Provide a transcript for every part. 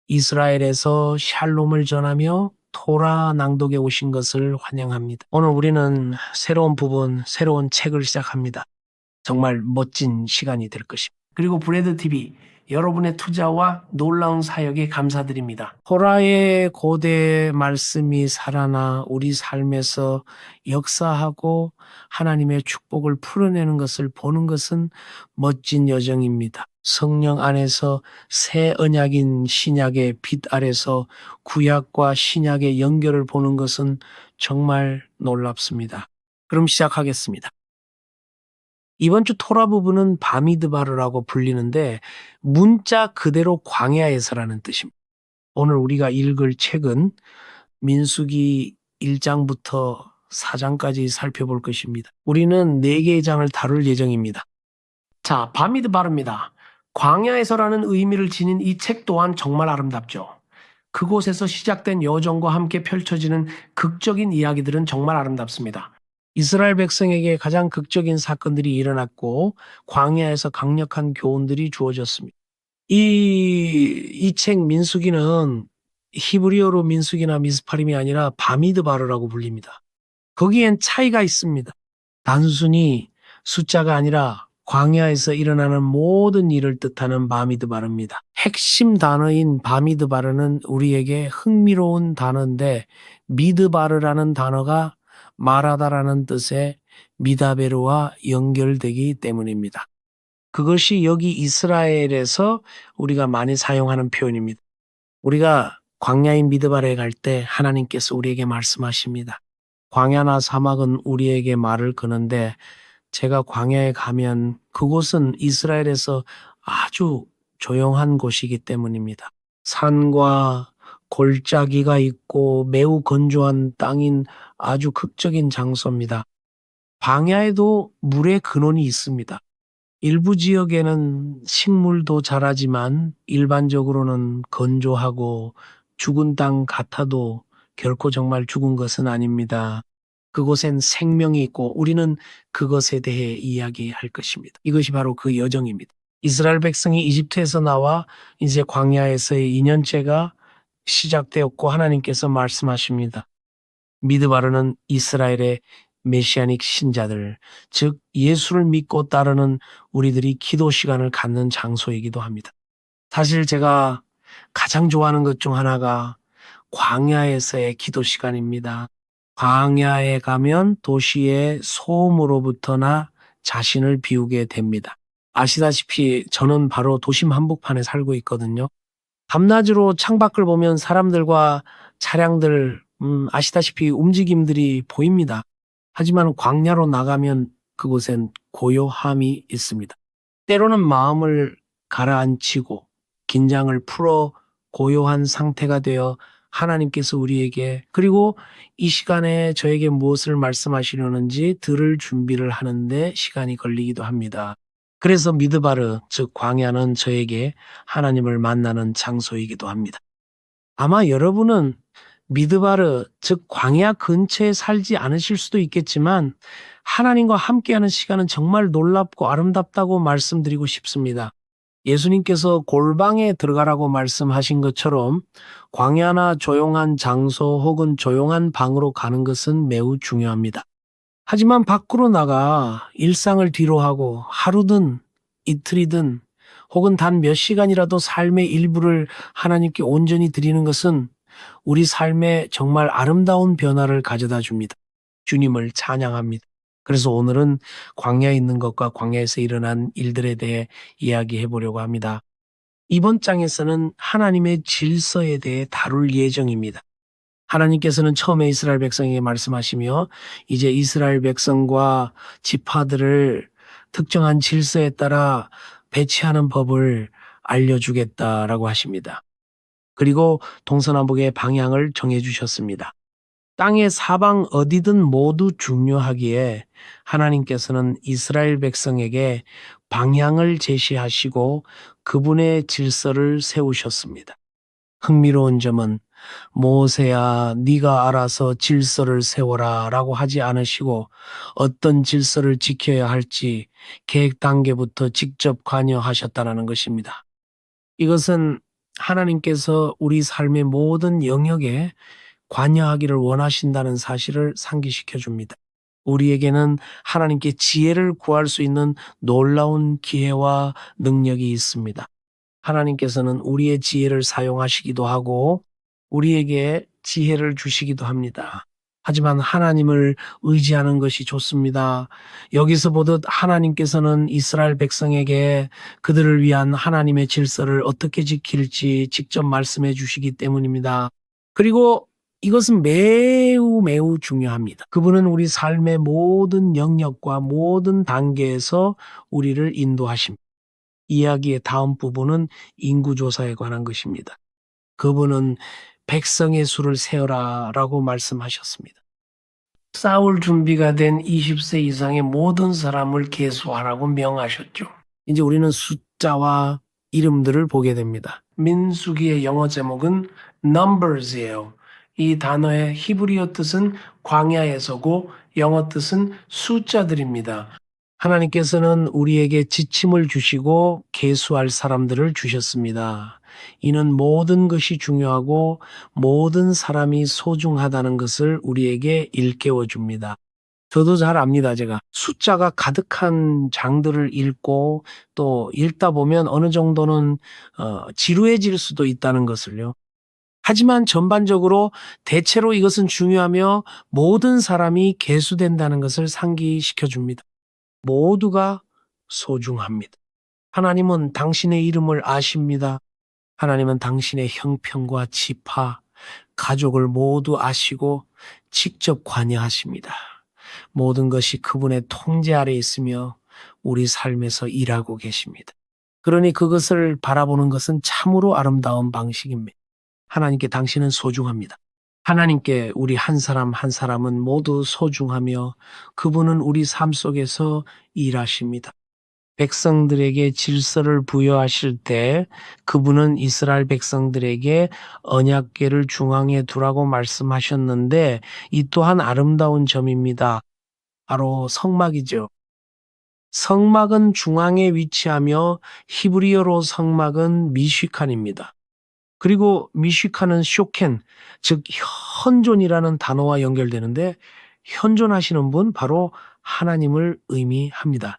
이스라엘에서 샬롬을 전하며 토라 낭독에 오신 것을 환영합니다. 오늘 우리는 새로운 부분, 새로운 책을 시작합니다. 정말 멋진 시간이 될 것입니다. 그리고 브레드 TV, 여러분의 투자와 놀라운 사역에 감사드립니다. 토라의 고대 말씀이 살아나 우리 삶에서 역사하고 하나님의 축복을 풀어내는 것을 보는 것은 멋진 여정입니다. 성령 안에서 새 언약인 신약의 빛 아래서 구약과 신약의 연결을 보는 것은 정말 놀랍습니다. 그럼 시작하겠습니다. 이번 주 토라 부분은 바미드바르라고 불리는데 문자 그대로 광야에서라는 뜻입니다. 오늘 우리가 읽을 책은 민수기 1장부터 4장까지 살펴볼 것입니다. 우리는 4개의 장을 다룰 예정입니다. 자, 바미드바르입니다. 광야에서라는 의미를 지닌 이 책 또한 정말 아름답죠. 그곳에서 시작된 여정과 함께 펼쳐지는 극적인 이야기들은 정말 아름답습니다. 이스라엘 백성에게 가장 극적인 사건들이 일어났고 광야에서 강력한 교훈들이 주어졌습니다. 이 책 민수기는 히브리어로 민수기나 미스파림이 아니라 바미드바르라고 불립니다. 거기엔 차이가 있습니다. 단순히 숫자가 아니라 광야에서 일어나는 모든 일을 뜻하는 바미드바르입니다. 핵심 단어인 바미드바르는 우리에게 흥미로운 단어인데 미드바르라는 단어가 말하다라는 뜻의 미다베르와 연결되기 때문입니다. 그것이 여기 이스라엘에서 우리가 많이 사용하는 표현입니다. 우리가 광야인 미드바르에 갈 때 하나님께서 우리에게 말씀하십니다. 광야나 사막은 우리에게 말을 거는데 제가 광야에 가면 그곳은 이스라엘에서 아주 조용한 곳이기 때문입니다. 산과 골짜기가 있고 매우 건조한 땅인 아주 극적인 장소입니다. 광야에도 물의 근원이 있습니다. 일부 지역에는 식물도 자라지만 일반적으로는 건조하고 죽은 땅 같아도 결코 정말 죽은 것은 아닙니다. 그곳엔 생명이 있고 우리는 그것에 대해 이야기할 것입니다. 이것이 바로 그 여정입니다. 이스라엘 백성이 이집트에서 나와 이제 광야에서의 2년째가 시작되었고 하나님께서 말씀하십니다. 미드바르는 이스라엘의 메시아닉 신자들, 즉 예수를 믿고 따르는 우리들이 기도 시간을 갖는 장소이기도 합니다. 사실 제가 가장 좋아하는 것 중 하나가 광야에서의 기도 시간입니다. 광야에 가면 도시의 소음으로부터나 자신을 비우게 됩니다. 아시다시피 저는 바로 도심 한복판에 살고 있거든요. 밤낮으로 창밖을 보면 사람들과 차량들, 아시다시피 움직임들이 보입니다. 하지만 광야로 나가면 그곳엔 고요함이 있습니다. 때로는 마음을 가라앉히고 긴장을 풀어 고요한 상태가 되어 하나님께서 우리에게 그리고 이 시간에 저에게 무엇을 말씀하시려는지 들을 준비를 하는데 시간이 걸리기도 합니다. 그래서 미드바르, 즉 광야는 저에게 하나님을 만나는 장소이기도 합니다. 아마 여러분은 미드바르, 즉 광야 근처에 살지 않으실 수도 있겠지만 하나님과 함께하는 시간은 정말 놀랍고 아름답다고 말씀드리고 싶습니다. 예수님께서 골방에 들어가라고 말씀하신 것처럼 광야나 조용한 장소 혹은 조용한 방으로 가는 것은 매우 중요합니다. 하지만 밖으로 나가 일상을 뒤로하고 하루든 이틀이든 혹은 단 몇 시간이라도 삶의 일부를 하나님께 온전히 드리는 것은 우리 삶에 정말 아름다운 변화를 가져다 줍니다. 주님을 찬양합니다. 그래서 오늘은 광야에 있는 것과 광야에서 일어난 일들에 대해 이야기해 보려고 합니다. 이번 장에서는 하나님의 질서에 대해 다룰 예정입니다. 하나님께서는 처음에 이스라엘 백성에게 말씀하시며 이제 이스라엘 백성과 지파들을 특정한 질서에 따라 배치하는 법을 알려주겠다라고 하십니다. 그리고 동서남북의 방향을 정해주셨습니다. 땅의 사방 어디든 모두 중요하기에 하나님께서는 이스라엘 백성에게 방향을 제시하시고 그분의 질서를 세우셨습니다. 흥미로운 점은 모세야 네가 알아서 질서를 세워라 라고 하지 않으시고 어떤 질서를 지켜야 할지 계획 단계부터 직접 관여하셨다는 것입니다. 이것은 하나님께서 우리 삶의 모든 영역에 관여하기를 원하신다는 사실을 상기시켜 줍니다. 우리에게는 하나님께 지혜를 구할 수 있는 놀라운 기회와 능력이 있습니다. 하나님께서는 우리의 지혜를 사용하시기도 하고 우리에게 지혜를 주시기도 합니다. 하지만 하나님을 의지하는 것이 좋습니다. 여기서 보듯 하나님께서는 이스라엘 백성에게 그들을 위한 하나님의 질서를 어떻게 지킬지 직접 말씀해 주시기 때문입니다. 그리고 이것은 매우 매우 중요합니다. 그분은 우리 삶의 모든 영역과 모든 단계에서 우리를 인도하십니다. 이야기의 다음 부분은 인구조사에 관한 것입니다. 그분은 백성의 수를 세어라 라고 말씀하셨습니다. 싸울 준비가 된 20세 이상의 모든 사람을 계수하라고 명하셨죠. 이제 우리는 숫자와 이름들을 보게 됩니다. 민수기의 영어 제목은 numbers예요. 이 단어의 히브리어 뜻은 광야에서고 영어 뜻은 숫자들입니다. 하나님께서는 우리에게 지침을 주시고 계수할 사람들을 주셨습니다. 이는 모든 것이 중요하고 모든 사람이 소중하다는 것을 우리에게 일깨워 줍니다. 저도 잘 압니다, 제가. 숫자가 가득한 장들을 읽고 또 읽다 보면 어느 정도는 지루해질 수도 있다는 것을요. 하지만 전반적으로 대체로 이것은 중요하며 모든 사람이 계수된다는 것을 상기시켜 줍니다. 모두가 소중합니다. 하나님은 당신의 이름을 아십니다. 하나님은 당신의 형편과 지파, 가족을 모두 아시고 직접 관여하십니다. 모든 것이 그분의 통제 아래 있으며 우리 삶에서 일하고 계십니다. 그러니 그것을 바라보는 것은 참으로 아름다운 방식입니다. 하나님께 당신은 소중합니다. 하나님께 우리 한 사람 한 사람은 모두 소중하며 그분은 우리 삶 속에서 일하십니다. 백성들에게 질서를 부여하실 때 그분은 이스라엘 백성들에게 언약궤를 중앙에 두라고 말씀하셨는데 이 또한 아름다운 점입니다. 바로 성막이죠. 성막은 중앙에 위치하며 히브리어로 성막은 미쉬칸입니다. 그리고 미쉬칸은 쇼켄, 즉 현존이라는 단어와 연결되는데 현존하시는 분 바로 하나님을 의미합니다.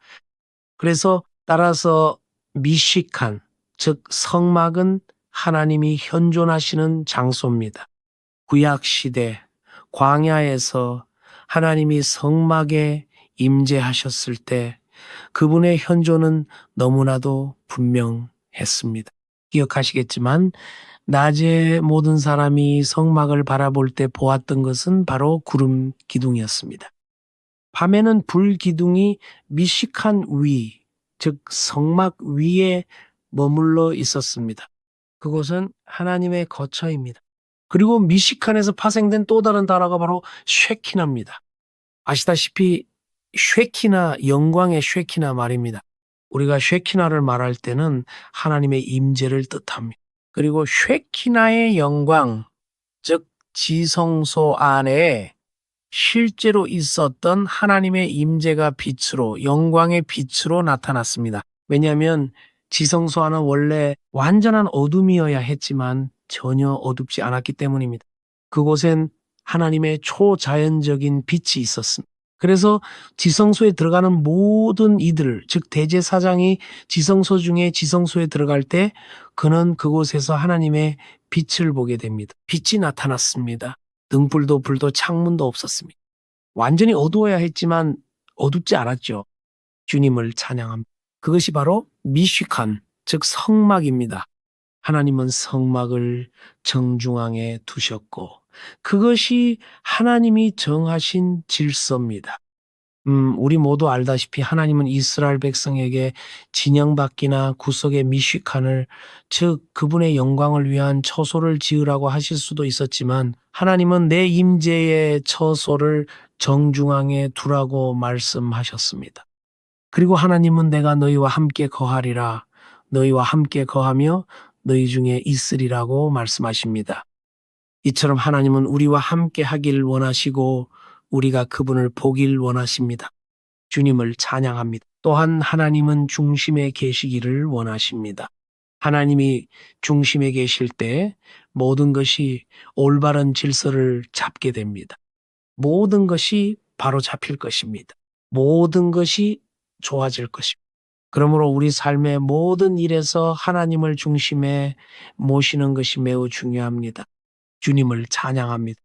그래서 따라서 미쉬칸, 즉 성막은 하나님이 현존하시는 장소입니다. 구약 시대 광야에서 하나님이 성막에 임재하셨을 때 그분의 현존은 너무나도 분명했습니다. 기억하시겠지만 낮에 모든 사람이 성막을 바라볼 때 보았던 것은 바로 구름 기둥이었습니다. 밤에는 불 기둥이 미식한 위, 즉 성막 위에 머물러 있었습니다. 그곳은 하나님의 거처입니다. 그리고 미식칸에서 파생된 또 다른 단어가 바로 쉐키나입니다. 아시다시피 쉐키나, 영광의 쉐키나 말입니다. 우리가 쉐키나를 말할 때는 하나님의 임재를 뜻합니다. 그리고 쉐키나의 영광, 즉 지성소 안에 실제로 있었던 하나님의 임재가 빛으로, 영광의 빛으로 나타났습니다. 왜냐하면 지성소 안은 원래 완전한 어둠이어야 했지만 전혀 어둡지 않았기 때문입니다. 그곳엔 하나님의 초자연적인 빛이 있었습니다. 그래서 지성소에 들어가는 모든 이들, 즉 대제사장이 지성소 중에 지성소에 들어갈 때 그는 그곳에서 하나님의 빛을 보게 됩니다. 빛이 나타났습니다. 등불도 불도 창문도 없었습니다. 완전히 어두워야 했지만 어둡지 않았죠. 주님을 찬양합니다. 그것이 바로 미쉬칸, 즉 성막입니다. 하나님은 성막을 정중앙에 두셨고 그것이 하나님이 정하신 질서입니다. 우리 모두 알다시피 하나님은 이스라엘 백성에게 진영받기나 구석의 미쉬칸을, 즉 그분의 영광을 위한 처소를 지으라고 하실 수도 있었지만 하나님은 내 임재의 처소를 정중앙에 두라고 말씀하셨습니다. 그리고 하나님은 내가 너희와 함께 거하리라, 너희와 함께 거하며 너희 중에 있으리라고 말씀하십니다. 이처럼 하나님은 우리와 함께 하길 원하시고 우리가 그분을 보길 원하십니다. 주님을 찬양합니다. 또한 하나님은 중심에 계시기를 원하십니다. 하나님이 중심에 계실 때 모든 것이 올바른 질서를 잡게 됩니다. 모든 것이 바로 잡힐 것입니다. 모든 것이 좋아질 것입니다. 그러므로 우리 삶의 모든 일에서 하나님을 중심에 모시는 것이 매우 중요합니다. 주님을 찬양합니다.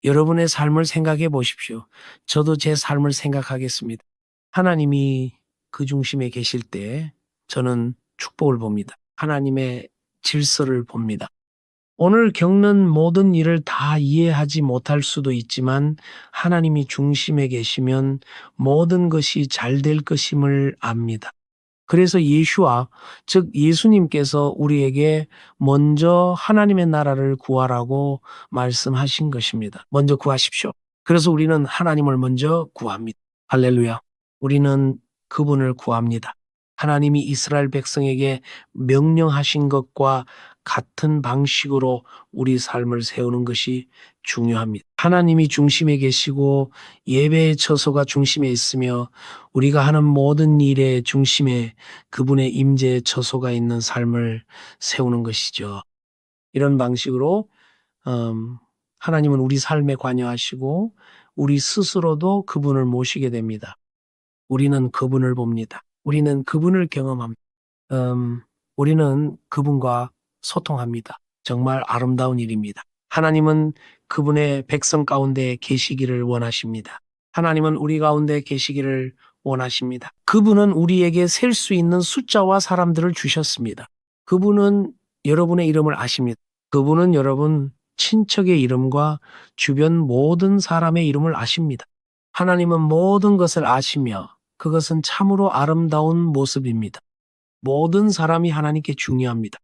여러분의 삶을 생각해 보십시오. 저도 제 삶을 생각하겠습니다. 하나님이 그 중심에 계실 때 저는 축복을 봅니다. 하나님의 질서를 봅니다. 오늘 겪는 모든 일을 다 이해하지 못할 수도 있지만 하나님이 중심에 계시면 모든 것이 잘 될 것임을 압니다. 그래서 예수와 즉 예수님께서 우리에게 먼저 하나님의 나라를 구하라고 말씀하신 것입니다. 먼저 구하십시오. 그래서 우리는 하나님을 먼저 구합니다. 할렐루야. 우리는 그분을 구합니다. 하나님이 이스라엘 백성에게 명령하신 것과 같은 방식으로 우리 삶을 세우는 것이 중요합니다. 하나님이 중심에 계시고 예배의 처소가 중심에 있으며 우리가 하는 모든 일의 중심에 그분의 임재의 처소가 있는 삶을 세우는 것이죠. 이런 방식으로 하나님은 우리 삶에 관여하시고 우리 스스로도 그분을 모시게 됩니다. 우리는 그분을 봅니다. 우리는 그분을 경험합니다. 우리는 그분과 소통합니다. 정말 아름다운 일입니다. 하나님은 그분의 백성 가운데 계시기를 원하십니다. 하나님은 우리 가운데 계시기를 원하십니다. 그분은 우리에게 셀 수 있는 숫자와 사람들을 주셨습니다. 그분은 여러분의 이름을 아십니다. 그분은 여러분 친척의 이름과 주변 모든 사람의 이름을 아십니다. 하나님은 모든 것을 아시며 그것은 참으로 아름다운 모습입니다. 모든 사람이 하나님께 중요합니다.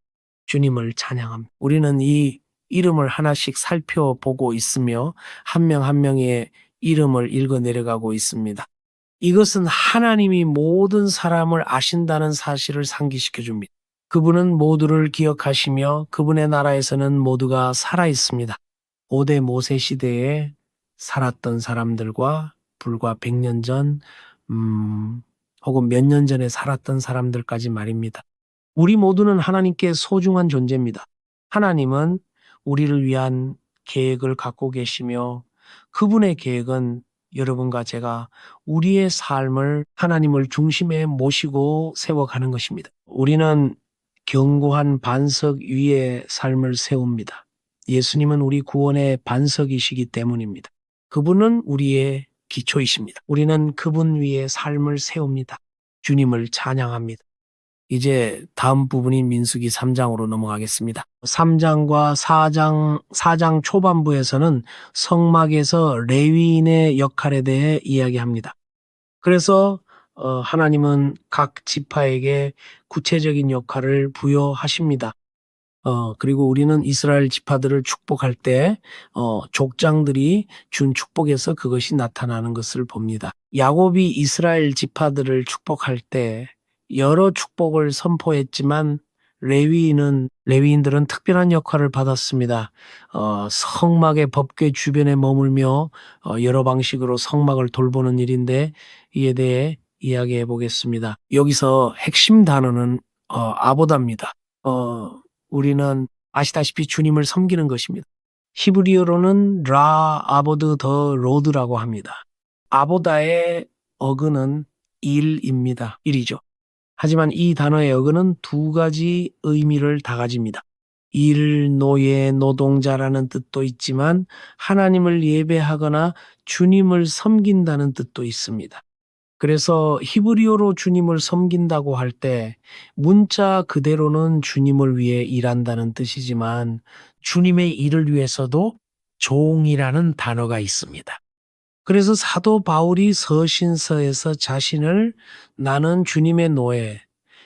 주님을 찬양합니다. 우리는 이 이름을 하나씩 살펴보고 있으며 한 명 한 명의 이름을 읽어 내려가고 있습니다. 이것은 하나님이 모든 사람을 아신다는 사실을 상기시켜 줍니다. 그분은 모두를 기억하시며 그분의 나라에서는 모두가 살아 있습니다. 5대 모세 시대에 살았던 사람들과 불과 100년 전 혹은 몇 년 전에 살았던 사람들까지 말입니다. 우리 모두는 하나님께 소중한 존재입니다. 하나님은 우리를 위한 계획을 갖고 계시며 그분의 계획은 여러분과 제가 우리의 삶을 하나님을 중심에 모시고 세워가는 것입니다. 우리는 견고한 반석 위에 삶을 세웁니다. 예수님은 우리 구원의 반석이시기 때문입니다. 그분은 우리의 기초이십니다. 우리는 그분 위에 삶을 세웁니다. 주님을 찬양합니다. 이제 다음 부분인 민수기 3장으로 넘어가겠습니다. 3장과 4장 초반부에서는 성막에서 레위인의 역할에 대해 이야기합니다. 그래서 하나님은 각 지파에게 구체적인 역할을 부여하십니다. 그리고 우리는 이스라엘 지파들을 축복할 때 족장들이 준 축복에서 그것이 나타나는 것을 봅니다. 야곱이 이스라엘 지파들을 축복할 때 여러 축복을 선포했지만 레위인들은 특별한 역할을 받았습니다. 성막의 법궤 주변에 머물며 여러 방식으로 성막을 돌보는 일인데 이에 대해 이야기해 보겠습니다. 여기서 핵심 단어는 아보다입니다. 우리는 아시다시피 주님을 섬기는 것입니다. 히브리어로는 라 아보드 더 로드라고 합니다. 아보다의 어근은 일입니다. 일이죠. 하지만 이 단어의 어근은 두 가지 의미를 다 가집니다. 일, 노예, 노동자라는 뜻도 있지만 하나님을 예배하거나 주님을 섬긴다는 뜻도 있습니다. 그래서 히브리어로 주님을 섬긴다고 할 때 문자 그대로는 주님을 위해 일한다는 뜻이지만 주님의 일을 위해서도 종이라는 단어가 있습니다. 그래서 사도 바울이 서신서에서 자신을 나는 주님의 노예,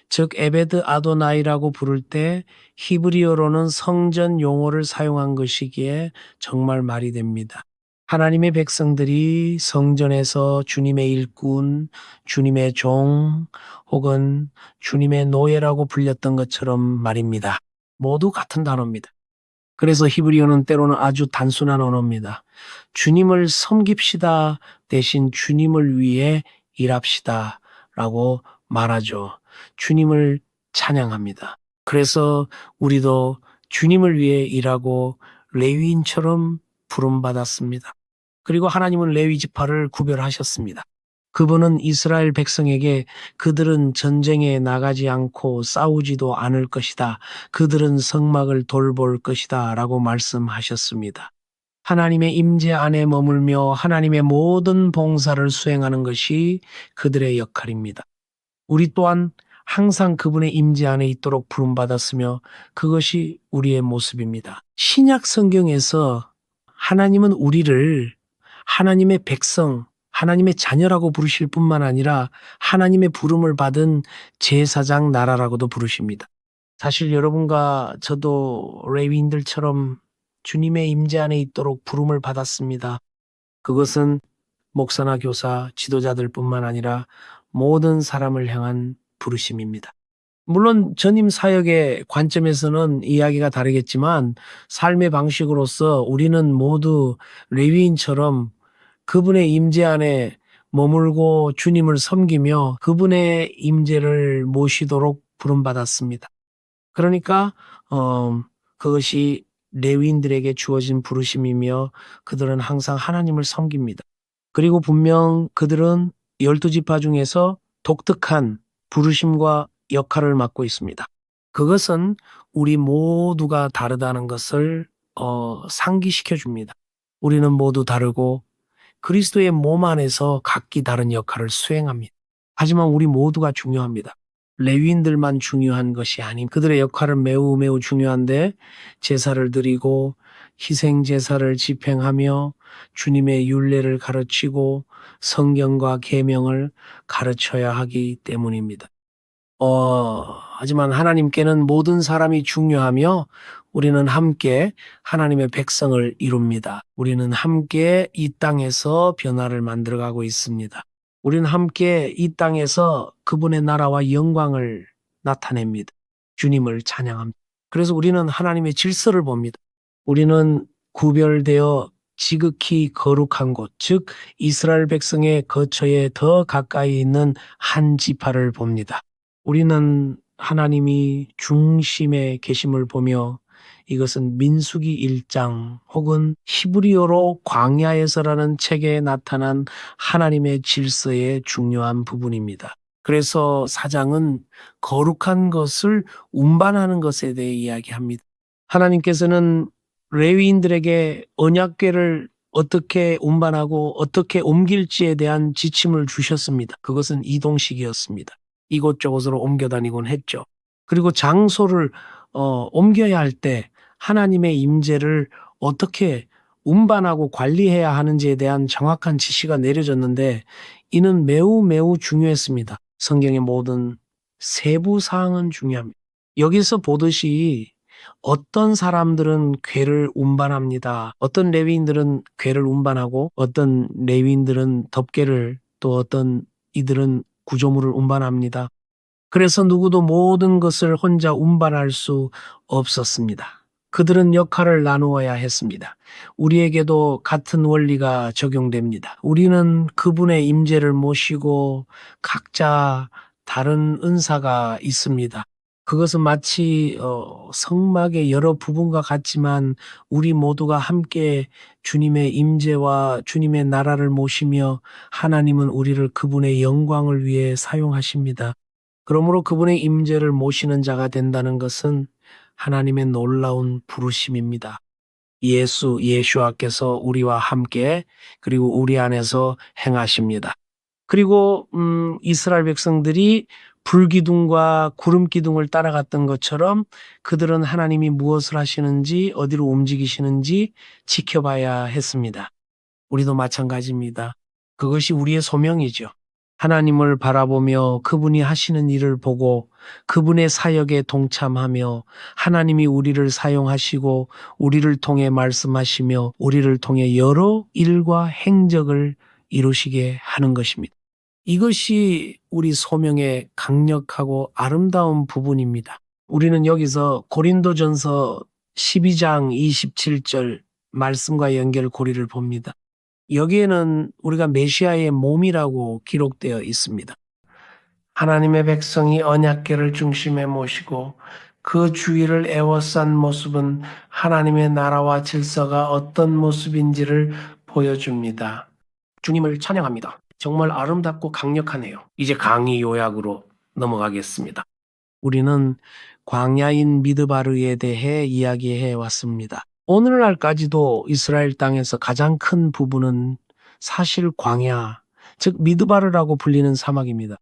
즉 에베드 아도나이라고 부를 때 히브리어로는 성전 용어를 사용한 것이기에 정말 말이 됩니다. 하나님의 백성들이 성전에서 주님의 일꾼, 주님의 종 혹은 주님의 노예라고 불렸던 것처럼 말입니다. 모두 같은 단어입니다. 그래서 히브리어는 때로는 아주 단순한 언어입니다. 주님을 섬깁시다 대신 주님을 위해 일합시다 라고 말하죠. 주님을 찬양합니다. 그래서 우리도 주님을 위해 일하고 레위인처럼 부름받았습니다. 그리고 하나님은 레위 지파를 구별하셨습니다. 그분은 이스라엘 백성에게 그들은 전쟁에 나가지 않고 싸우지도 않을 것이다. 그들은 성막을 돌볼 것이다. 라고 말씀하셨습니다. 하나님의 임재 안에 머물며 하나님의 모든 봉사를 수행하는 것이 그들의 역할입니다. 우리 또한 항상 그분의 임재 안에 있도록 부름받았으며 그것이 우리의 모습입니다. 신약 성경에서 하나님은 우리를 하나님의 백성, 하나님의 자녀라고 부르실 뿐만 아니라 하나님의 부름을 받은 제사장 나라라고도 부르십니다. 사실 여러분과 저도 레위인들처럼 주님의 임재 안에 있도록 부름을 받았습니다. 그것은 목사나 교사, 지도자들뿐만 아니라 모든 사람을 향한 부르심입니다. 물론 전임 사역의 관점에서는 이야기가 다르겠지만 삶의 방식으로서 우리는 모두 레위인처럼 그분의 임재 안에 머물고 주님을 섬기며 그분의 임재를 모시도록 부름받았습니다. 그러니까 그것이 레위인들에게 주어진 부르심이며 그들은 항상 하나님을 섬깁니다. 그리고 분명 그들은 12지파 중에서 독특한 부르심과 역할을 맡고 있습니다. 그것은 우리 모두가 다르다는 것을 상기시켜 줍니다. 우리는 모두 다르고 그리스도의 몸 안에서 각기 다른 역할을 수행합니다. 하지만 우리 모두가 중요합니다. 레위인들만 중요한 것이 아닌 그들의 역할은 매우 매우 중요한데 제사를 드리고 희생 제사를 집행하며 주님의 율례를 가르치고 성경과 계명을 가르쳐야 하기 때문입니다. 하지만 하나님께는 모든 사람이 중요하며 우리는 함께 하나님의 백성을 이룹니다. 우리는 함께 이 땅에서 변화를 만들어가고 있습니다. 우리는 함께 이 땅에서 그분의 나라와 영광을 나타냅니다. 주님을 찬양합니다. 그래서 우리는 하나님의 질서를 봅니다. 우리는 구별되어 지극히 거룩한 곳, 즉 이스라엘 백성의 거처에 더 가까이 있는 한 지파를 봅니다. 우리는 하나님이 중심에 계심을 보며 이것은 민수기 1장 혹은 히브리어로 광야에서라는 책에 나타난 하나님의 질서의 중요한 부분입니다. 그래서 4장은 거룩한 것을 운반하는 것에 대해 이야기합니다. 하나님께서는 레위인들에게 언약궤를 어떻게 운반하고 어떻게 옮길지에 대한 지침을 주셨습니다. 그것은 이동식이었습니다. 이곳저곳으로 옮겨 다니곤 했죠. 그리고 장소를 옮겨야 할 때 하나님의 임재를 어떻게 운반하고 관리해야 하는지에 대한 정확한 지시가 내려졌는데 이는 매우 매우 중요했습니다. 성경의 모든 세부 사항은 중요합니다. 여기서 보듯이 어떤 사람들은 궤를 운반합니다. 어떤 레위인들은 궤를 운반하고 어떤 레위인들은 덮개를 또 어떤 이들은 구조물을 운반합니다. 그래서 누구도 모든 것을 혼자 운반할 수 없었습니다. 그들은 역할을 나누어야 했습니다. 우리에게도 같은 원리가 적용됩니다. 우리는 그분의 임재를 모시고 각자 다른 은사가 있습니다. 그것은 마치 성막의 여러 부분과 같지만 우리 모두가 함께 주님의 임재와 주님의 나라를 모시며 하나님은 우리를 그분의 영광을 위해 사용하십니다. 그러므로 그분의 임재를 모시는 자가 된다는 것은 하나님의 놀라운 부르심입니다. 예수와께서 우리와 함께 그리고 우리 안에서 행하십니다. 그리고 이스라엘 백성들이 불기둥과 구름기둥을 따라갔던 것처럼 그들은 하나님이 무엇을 하시는지 어디로 움직이시는지 지켜봐야 했습니다. 우리도 마찬가지입니다. 그것이 우리의 소명이죠. 하나님을 바라보며 그분이 하시는 일을 보고 그분의 사역에 동참하며 하나님이 우리를 사용하시고 우리를 통해 말씀하시며 우리를 통해 여러 일과 행적을 이루시게 하는 것입니다. 이것이 우리 소명의 강력하고 아름다운 부분입니다. 우리는 여기서 고린도전서 12장 27절 말씀과 연결 고리를 봅니다. 여기에는 우리가 메시아의 몸이라고 기록되어 있습니다. 하나님의 백성이 언약궤를 중심에 모시고 그 주위를 에워싼 모습은 하나님의 나라와 질서가 어떤 모습인지를 보여줍니다. 주님을 찬양합니다. 정말 아름답고 강력하네요. 이제 강의 요약으로 넘어가겠습니다. 우리는 광야인 미드바르에 대해 이야기해 왔습니다. 오늘날까지도 이스라엘 땅에서 가장 큰 부분은 사실 광야, 즉 미드바르라고 불리는 사막입니다.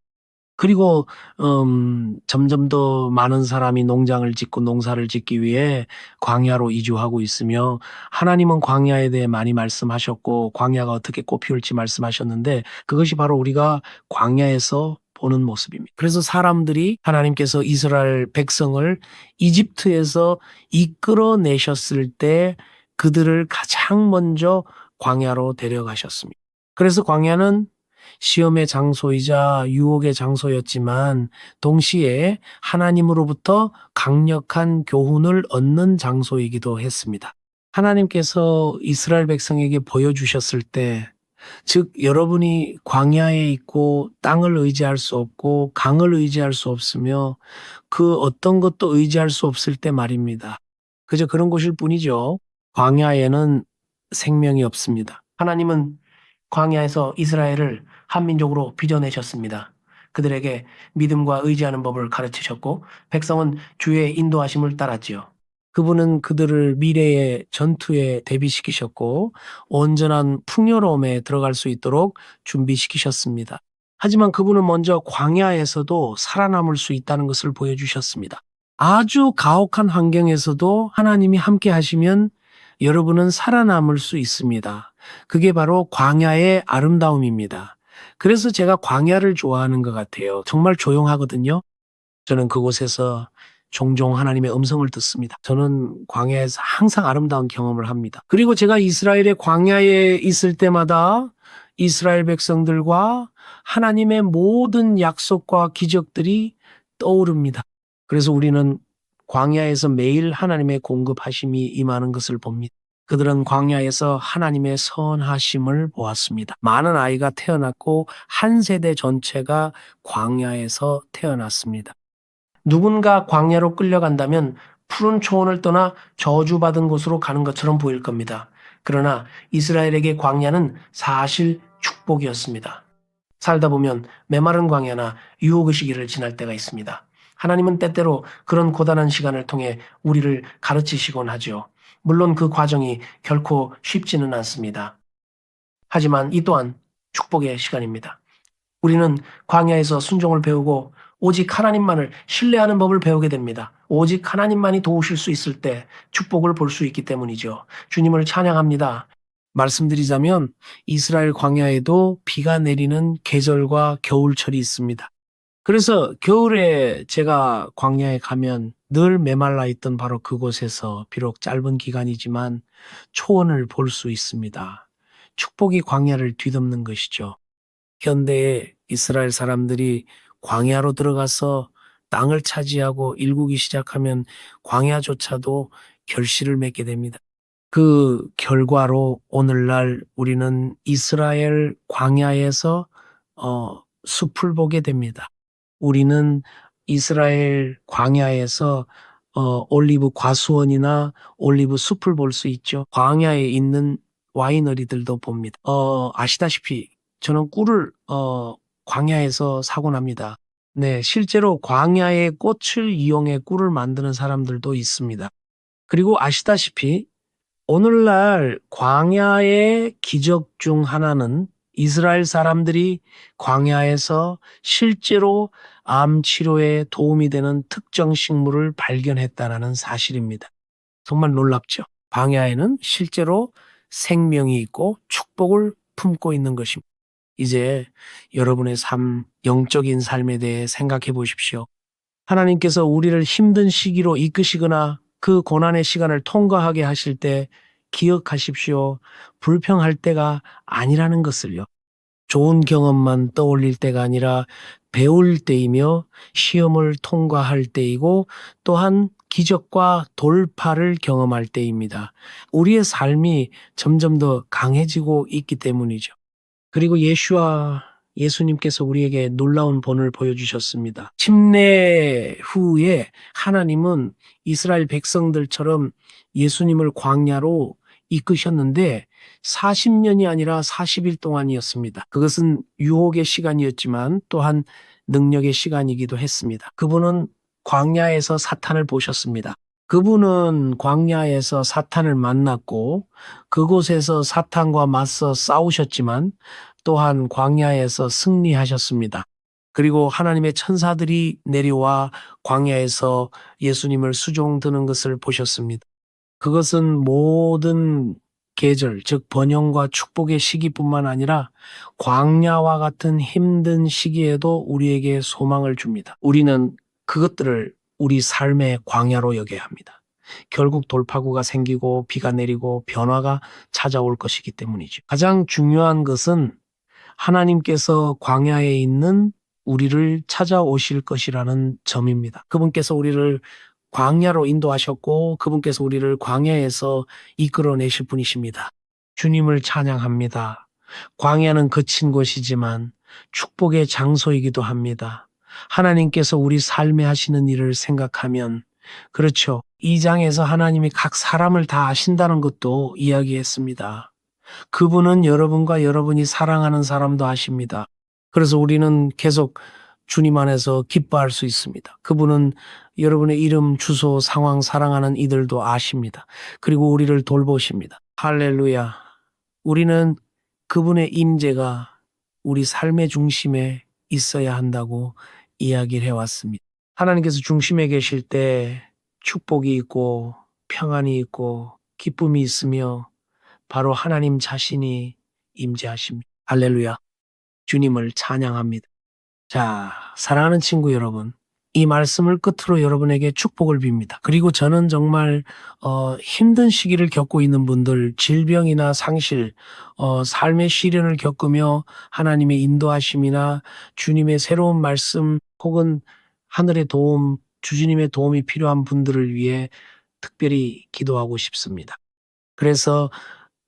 그리고 점점 더 많은 사람이 농장을 짓고 농사를 짓기 위해 광야로 이주하고 있으며, 하나님은 광야에 대해 많이 말씀하셨고 광야가 어떻게 꽃피울지 말씀하셨는데, 그것이 바로 우리가 광야에서 보는 모습입니다. 그래서 사람들이, 하나님께서 이스라엘 백성을 이집트에서 이끌어내셨을 때 그들을 가장 먼저 광야로 데려가셨습니다. 그래서 광야는 시험의 장소이자 유혹의 장소였지만 동시에 하나님으로부터 강력한 교훈을 얻는 장소이기도 했습니다. 하나님께서 이스라엘 백성에게 보여주셨을 때, 즉 여러분이 광야에 있고 땅을 의지할 수 없고 강을 의지할 수 없으며 그 어떤 것도 의지할 수 없을 때 말입니다. 그저 그런 곳일 뿐이죠. 광야에는 생명이 없습니다. 하나님은 광야에서 이스라엘을 한민족으로 빚어내셨습니다. 그들에게 믿음과 의지하는 법을 가르치셨고 백성은 주의 인도하심을 따랐지요. 그분은 그들을 미래의 전투에 대비시키셨고 온전한 풍요로움에 들어갈 수 있도록 준비시키셨습니다. 하지만 그분은 먼저 광야에서도 살아남을 수 있다는 것을 보여주셨습니다. 아주 가혹한 환경에서도 하나님이 함께 하시면 여러분은 살아남을 수 있습니다. 그게 바로 광야의 아름다움입니다. 그래서 제가 광야를 좋아하는 것 같아요. 정말 조용하거든요. 저는 그곳에서 종종 하나님의 음성을 듣습니다. 저는 광야에서 항상 아름다운 경험을 합니다. 그리고 제가 이스라엘의 광야에 있을 때마다 이스라엘 백성들과 하나님의 모든 약속과 기적들이 떠오릅니다. 그래서 우리는 광야에서 매일 하나님의 공급하심이 임하는 것을 봅니다. 그들은 광야에서 하나님의 선하심을 보았습니다. 많은 아이가 태어났고 한 세대 전체가 광야에서 태어났습니다. 누군가 광야로 끌려간다면 푸른 초원을 떠나 저주받은 곳으로 가는 것처럼 보일 겁니다. 그러나 이스라엘에게 광야는 사실 축복이었습니다. 살다 보면 메마른 광야나 유혹의 시기를 지날 때가 있습니다. 하나님은 때때로 그런 고단한 시간을 통해 우리를 가르치시곤 하죠. 물론 그 과정이 결코 쉽지는 않습니다. 하지만 이 또한 축복의 시간입니다. 우리는 광야에서 순종을 배우고 오직 하나님만을 신뢰하는 법을 배우게 됩니다. 오직 하나님만이 도우실 수 있을 때 축복을 볼 수 있기 때문이죠. 주님을 찬양합니다. 말씀드리자면 이스라엘 광야에도 비가 내리는 계절과 겨울철이 있습니다. 그래서 겨울에 제가 광야에 가면 늘 메말라 있던 바로 그곳에서 비록 짧은 기간이지만 초원을 볼 수 있습니다. 축복이 광야를 뒤덮는 것이죠. 현대의 이스라엘 사람들이 광야로 들어가서 땅을 차지하고 일구기 시작하면 광야조차도 결실을 맺게 됩니다. 그 결과로 오늘날 우리는 이스라엘 광야에서 숲을 보게 됩니다. 우리는 이스라엘 광야에서 올리브 과수원이나 올리브 숲을 볼 수 있죠. 광야에 있는 와이너리들도 봅니다. 아시다시피 저는 꿀을 광야에서 사곤 합니다. 네, 실제로 광야의 꽃을 이용해 꿀을 만드는 사람들도 있습니다. 그리고 아시다시피 오늘날 광야의 기적 중 하나는 이스라엘 사람들이 광야에서 실제로 암 치료에 도움이 되는 특정 식물을 발견했다는 사실입니다. 정말 놀랍죠? 광야에는 실제로 생명이 있고 축복을 품고 있는 것입니다. 이제 여러분의 삶, 영적인 삶에 대해 생각해 보십시오. 하나님께서 우리를 힘든 시기로 이끄시거나 그 고난의 시간을 통과하게 하실 때 기억하십시오. 불평할 때가 아니라는 것을요. 좋은 경험만 떠올릴 때가 아니라 배울 때이며 시험을 통과할 때이고 또한 기적과 돌파를 경험할 때입니다. 우리의 삶이 점점 더 강해지고 있기 때문이죠. 그리고 예수님께서 우리에게 놀라운 본을 보여주셨습니다. 침례 후에 하나님은 이스라엘 백성들처럼 예수님을 광야로 이끄셨는데 40년이 아니라 40일 동안이었습니다. 그것은 유혹의 시간이었지만 또한 능력의 시간이기도 했습니다. 그분은 광야에서 사탄을 보셨습니다. 그분은 광야에서 사탄을 만났고 그곳에서 사탄과 맞서 싸우셨지만 또한 광야에서 승리하셨습니다. 그리고 하나님의 천사들이 내려와 광야에서 예수님을 수종드는 것을 보셨습니다. 그것은 모든 계절, 즉 번영과 축복의 시기뿐만 아니라 광야와 같은 힘든 시기에도 우리에게 소망을 줍니다. 우리는 그것들을 우리 삶의 광야로 여겨야 합니다. 결국 돌파구가 생기고 비가 내리고 변화가 찾아올 것이기 때문이죠. 가장 중요한 것은 하나님께서 광야에 있는 우리를 찾아오실 것이라는 점입니다. 그분께서 우리를 광야로 인도하셨고 그분께서 우리를 광야에서 이끌어내실 분이십니다. 주님을 찬양합니다. 광야는 거친 곳이지만 축복의 장소이기도 합니다. 하나님께서 우리 삶에 하시는 일을 생각하면 그렇죠. 이 장에서 하나님이 각 사람을 다 아신다는 것도 이야기했습니다. 그분은 여러분과 여러분이 사랑하는 사람도 아십니다. 그래서 우리는 계속 주님 안에서 기뻐할 수 있습니다. 그분은 여러분의 이름, 주소, 상황, 사랑하는 이들도 아십니다. 그리고 우리를 돌보십니다. 할렐루야. 우리는 그분의 임재가 우리 삶의 중심에 있어야 한다고 이야기를 해왔습니다. 하나님께서 중심에 계실 때 축복이 있고 평안이 있고 기쁨이 있으며 바로 하나님 자신이 임재하십니다. 할렐루야. 주님을 찬양합니다. 자, 사랑하는 친구 여러분, 이 말씀을 끝으로 여러분에게 축복을 빕니다. 그리고 저는 정말 힘든 시기를 겪고 있는 분들, 질병이나 상실, 삶의 시련을 겪으며 하나님의 인도하심이나 주님의 새로운 말씀 혹은 하늘의 도움, 주님의 도움이 필요한 분들을 위해 특별히 기도하고 싶습니다. 그래서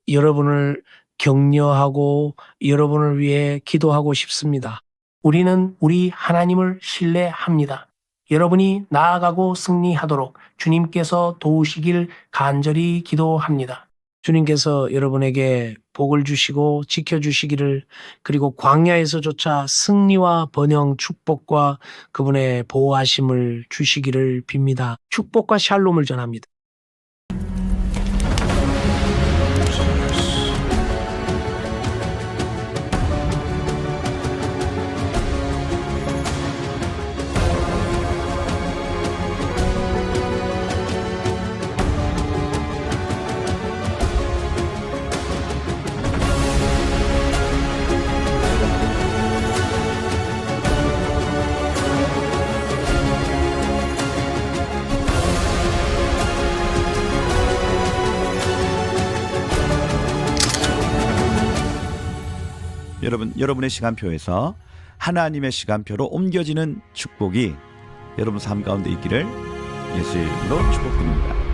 여러분을 격려하고 여러분을 위해 기도하고 싶습니다. 우리는 우리 하나님을 신뢰합니다. 여러분이 나아가고 승리하도록 주님께서 도우시길 간절히 기도합니다. 주님께서 여러분에게 복을 주시고 지켜주시기를, 그리고 광야에서조차 승리와 번영, 축복과 그분의 보호하심을 주시기를 빕니다. 축복과 샬롬을 전합니다. 여러분의 시간표에서 하나님의 시간표로 옮겨지는 축복이 여러분 삶 가운데 있기를 예수의 이름으로 축복드립니다.